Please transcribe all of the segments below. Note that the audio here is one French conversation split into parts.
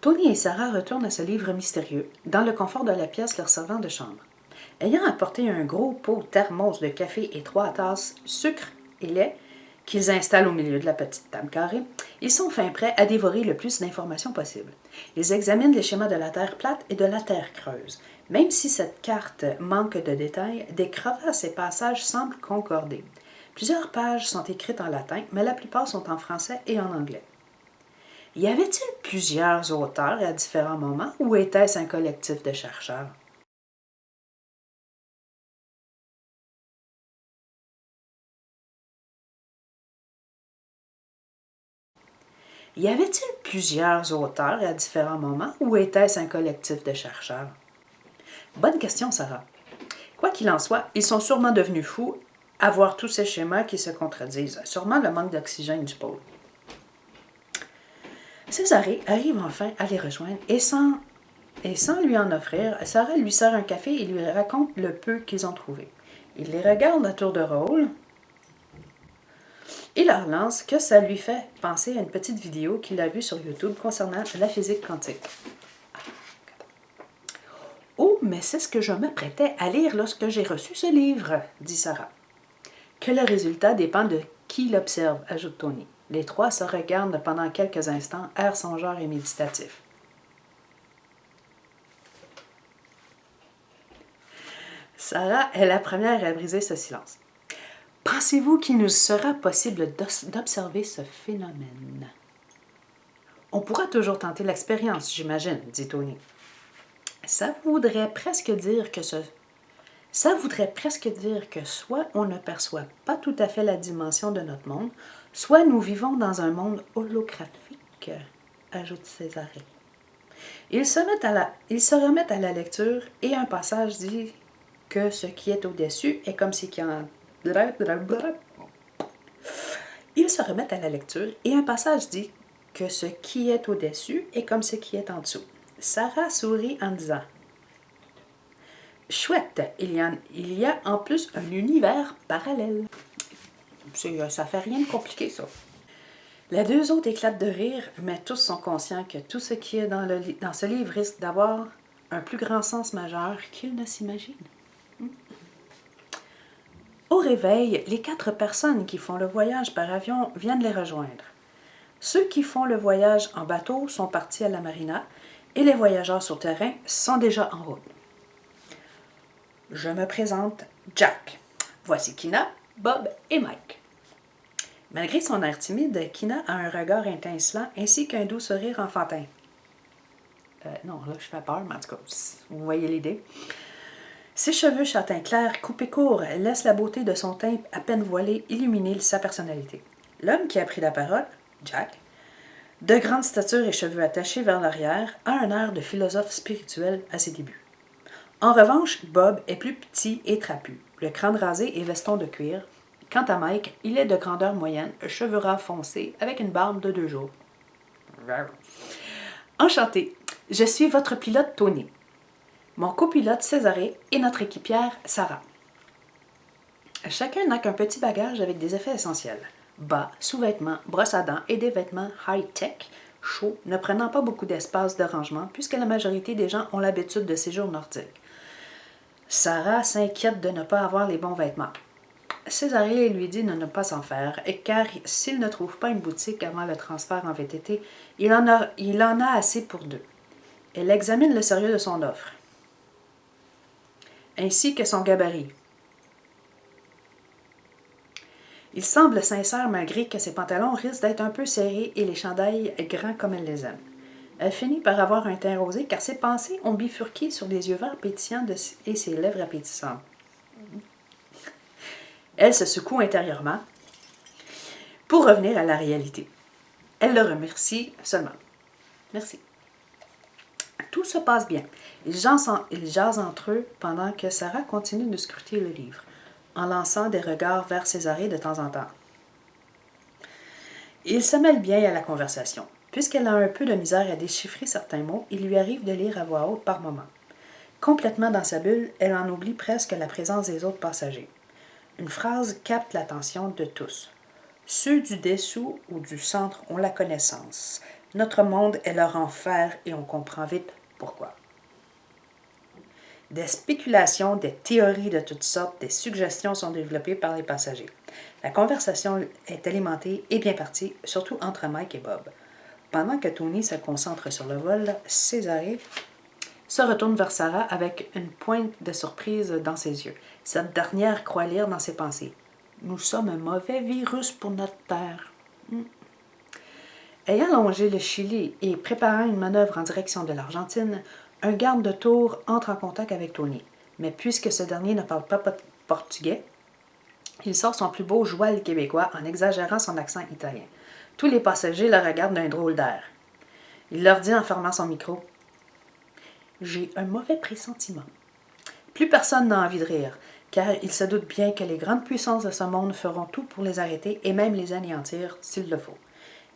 Tony et Sarah retournent à ce livre mystérieux, dans le confort de la pièce leur servant de chambre. Ayant apporté un gros pot thermos de café et 3 tasses, sucre et lait, qu'ils installent au milieu de la petite table carrée, ils sont fin prêts à dévorer le plus d'informations possible. Ils examinent les schémas de la Terre plate et de la Terre creuse. Même si cette carte manque de détails, des crevasses et passages semblent concorder. Plusieurs pages sont écrites en latin, mais la plupart sont en français et en anglais. Y avait-il plusieurs auteurs à différents moments ou était-ce un collectif de chercheurs? Y avait-il plusieurs auteurs à différents moments ou était-ce un collectif de chercheurs? Bonne question, Sarah. Quoi qu'il en soit, ils sont sûrement devenus fous à voir tous ces schémas qui se contredisent. Sûrement le manque d'oxygène du pôle. Césarée arrive enfin à les rejoindre et sans lui en offrir, Sarah lui sert un café et lui raconte le peu qu'ils ont trouvé. Il les regarde à tour de rôle et leur lance que ça lui fait penser à une petite vidéo qu'il a vue sur YouTube concernant la physique quantique. Oh, mais c'est ce que je m'apprêtais à lire lorsque j'ai reçu ce livre, dit Sarah. Que le résultat dépend de qui l'observe, ajoute Tony. Les trois se regardent pendant quelques instants, air songeur et méditatif. Sarah est la première à briser ce silence. Pensez-vous qu'il nous sera possible d'observer ce phénomène? On pourra toujours tenter l'expérience, j'imagine, dit Tony. Ça voudrait presque dire que soit on ne perçoit pas tout à fait la dimension de notre monde, soit nous vivons dans un monde holographique, ajoute Césarée. Ils se remettent à la lecture et un passage dit que ce qui est au-dessus est comme ce qui en... Ils se remettent à la lecture et un passage dit que ce qui est au-dessus est comme ce qui est en dessous. Sarah sourit en disant « Chouette, il y a en plus un univers parallèle. » Ça fait rien de compliqué, ça. Les deux autres éclatent de rire, mais tous sont conscients que tout ce qui est dans ce livre risque d'avoir un plus grand sens majeur qu'ils ne s'imaginent. Au réveil, les 4 personnes qui font le voyage par avion viennent les rejoindre. Ceux qui font le voyage en bateau sont partis à la marina et les voyageurs sur terrain sont déjà en route. Je me présente, Jack. Voici Kina, Bob et Mike. Malgré son air timide, Kina a un regard étincelant ainsi qu'un doux sourire enfantin. Non, là, je fais peur, mais en tout cas, vous voyez l'idée. Ses cheveux châtains clairs, coupés courts, laissent la beauté de son teint à peine voilé illuminer sa personnalité. L'homme qui a pris la parole, Jack, de grande stature et cheveux attachés vers l'arrière, a un air de philosophe spirituel à ses débuts. En revanche, Bob est plus petit et trapu, le crâne rasé et veston de cuir. Quant à Mike, il est de grandeur moyenne, cheveux ras foncés, avec une barbe de 2 jours. Enchanté, je suis votre pilote Tony, mon copilote Césarée et notre équipière Sarah. Chacun n'a qu'un petit bagage avec des effets essentiels. Bas, sous-vêtements, brosse à dents et des vêtements high-tech, chauds, ne prenant pas beaucoup d'espace de rangement puisque la majorité des gens ont l'habitude de séjours nordiques. Sarah s'inquiète de ne pas avoir les bons vêtements. Césarée lui dit de ne pas s'en faire, car s'il ne trouve pas une boutique avant le transfert en VTT, il en a assez pour 2. Elle examine le sérieux de son offre, ainsi que son gabarit. Il semble sincère malgré que ses pantalons risquent d'être un peu serrés et les chandails grands comme elle les aime. Elle finit par avoir un teint rosé car ses pensées ont bifurqué sur les yeux verts pétillants et ses lèvres appétissantes. Elle se secoue intérieurement pour revenir à la réalité. Elle le remercie seulement. Merci. Tout se passe bien. Ils jasent entre eux pendant que Sarah continue de scruter le livre, en lançant des regards vers Césarée de temps en temps. Il se mêle bien à la conversation. Puisqu'elle a un peu de misère à déchiffrer certains mots, il lui arrive de lire à voix haute par moments. Complètement dans sa bulle, elle en oublie presque la présence des autres passagers. Une phrase capte l'attention de tous. Ceux du dessous ou du centre ont la connaissance. Notre monde est leur enfer et on comprend vite pourquoi. Des spéculations, des théories de toutes sortes, des suggestions sont développées par les passagers. La conversation est alimentée et bien partie, surtout entre Mike et Bob. Pendant que Tony se concentre sur le vol, Césarée se retourne vers Sarah avec une pointe de surprise dans ses yeux. Cette dernière croit lire dans ses pensées. « Nous sommes un mauvais virus pour notre terre. » Ayant longé le Chili et préparant une manœuvre en direction de l'Argentine, un garde de tour entre en contact avec Tony. Mais puisque ce dernier ne parle pas portugais, il sort son plus beau joual québécois en exagérant son accent italien. Tous les passagers le regardent d'un drôle d'air. Il leur dit en fermant son micro « J'ai un mauvais pressentiment. » Plus personne n'a envie de rire, car il se doute bien que les grandes puissances de ce monde feront tout pour les arrêter et même les anéantir s'il le faut.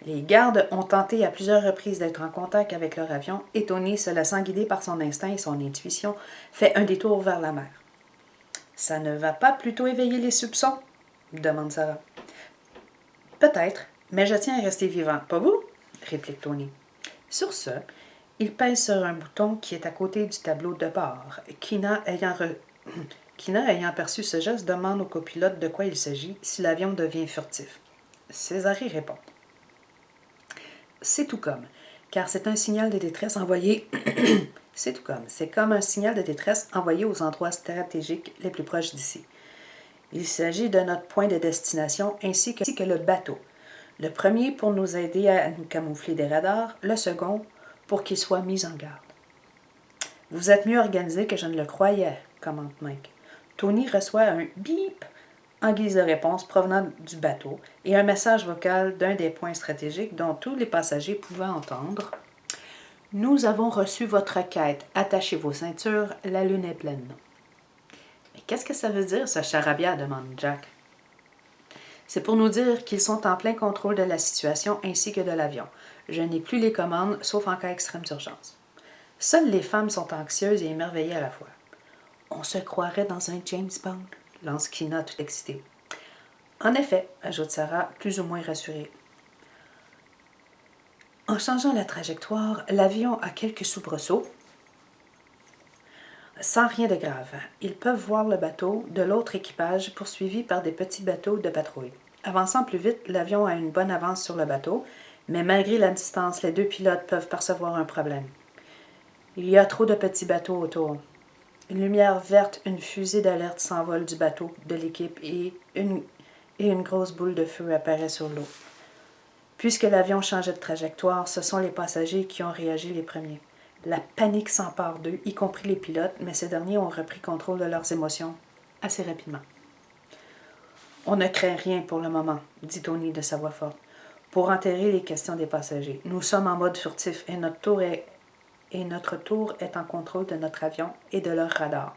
Les gardes ont tenté à plusieurs reprises d'être en contact avec leur avion et Tony, se laissant guider par son instinct et son intuition, fait un détour vers la mer. « Ça ne va pas plutôt éveiller les soupçons ?» demande Sarah. « Peut-être, mais je tiens à rester vivant, pas vous ?» réplique Tony. Sur ce, il pèse sur un bouton qui est à côté du tableau de bord. Kina ayant perçu ce geste, demande au copilote de quoi il s'agit si l'avion devient furtif. Césarée répond. C'est tout comme, car c'est un signal de détresse envoyé. C'est tout comme, c'est comme un signal de détresse envoyé aux endroits stratégiques les plus proches d'ici. Il s'agit de notre point de destination ainsi que le bateau. Le premier pour nous aider à nous camoufler des radars, le second pour qu'il soit mis en garde. Vous êtes mieux organisé que je ne le croyais, commente Mike. Tony reçoit un bip en guise de réponse provenant du bateau et un message vocal d'un des points stratégiques dont tous les passagers pouvaient entendre. « Nous avons reçu votre requête. Attachez vos ceintures, la lune est pleine. » Mais qu'est-ce que ça veut dire, ce charabia? Demande Jack. C'est pour nous dire qu'ils sont en plein contrôle de la situation ainsi que de l'avion. Je n'ai plus les commandes, sauf en cas extrême d'urgence. Seules les femmes sont anxieuses et émerveillées à la fois. On se croirait dans un James Bond, lance Kina tout excitée. En effet, ajoute Sarah, plus ou moins rassurée. En changeant la trajectoire, l'avion a quelques soubresauts. Sans rien de grave, ils peuvent voir le bateau de l'autre équipage poursuivi par des petits bateaux de patrouille. Avançant plus vite, l'avion a une bonne avance sur le bateau, mais malgré la distance, les deux pilotes peuvent percevoir un problème. Il y a trop de petits bateaux autour. Une lumière verte, une fusée d'alerte s'envole du bateau de l'équipe et une grosse boule de feu apparaît sur l'eau. Puisque l'avion changeait de trajectoire, ce sont les passagers qui ont réagi les premiers. La panique s'empare d'eux, y compris les pilotes, mais ces derniers ont repris contrôle de leurs émotions assez rapidement. « On ne craint rien pour le moment, » dit Tony de sa voix forte, pour enterrer les questions des passagers. « Nous sommes en mode furtif et notre tour est en contrôle de notre avion et de leur radar. »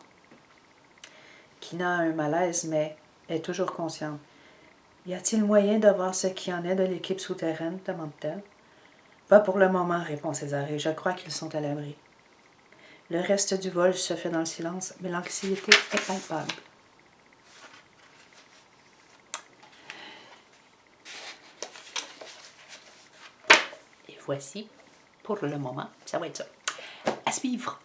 Kina a un malaise, mais est toujours consciente. « Y a-t-il moyen de voir ce qu'il y en est de l'équipe souterraine? » demande-t-elle. « Pas pour le moment, répond Césarée. Je crois qu'ils sont à l'abri. » Le reste du vol se fait dans le silence, mais l'anxiété est palpable. Et voici, pour le moment, ça va être ça. À suivre.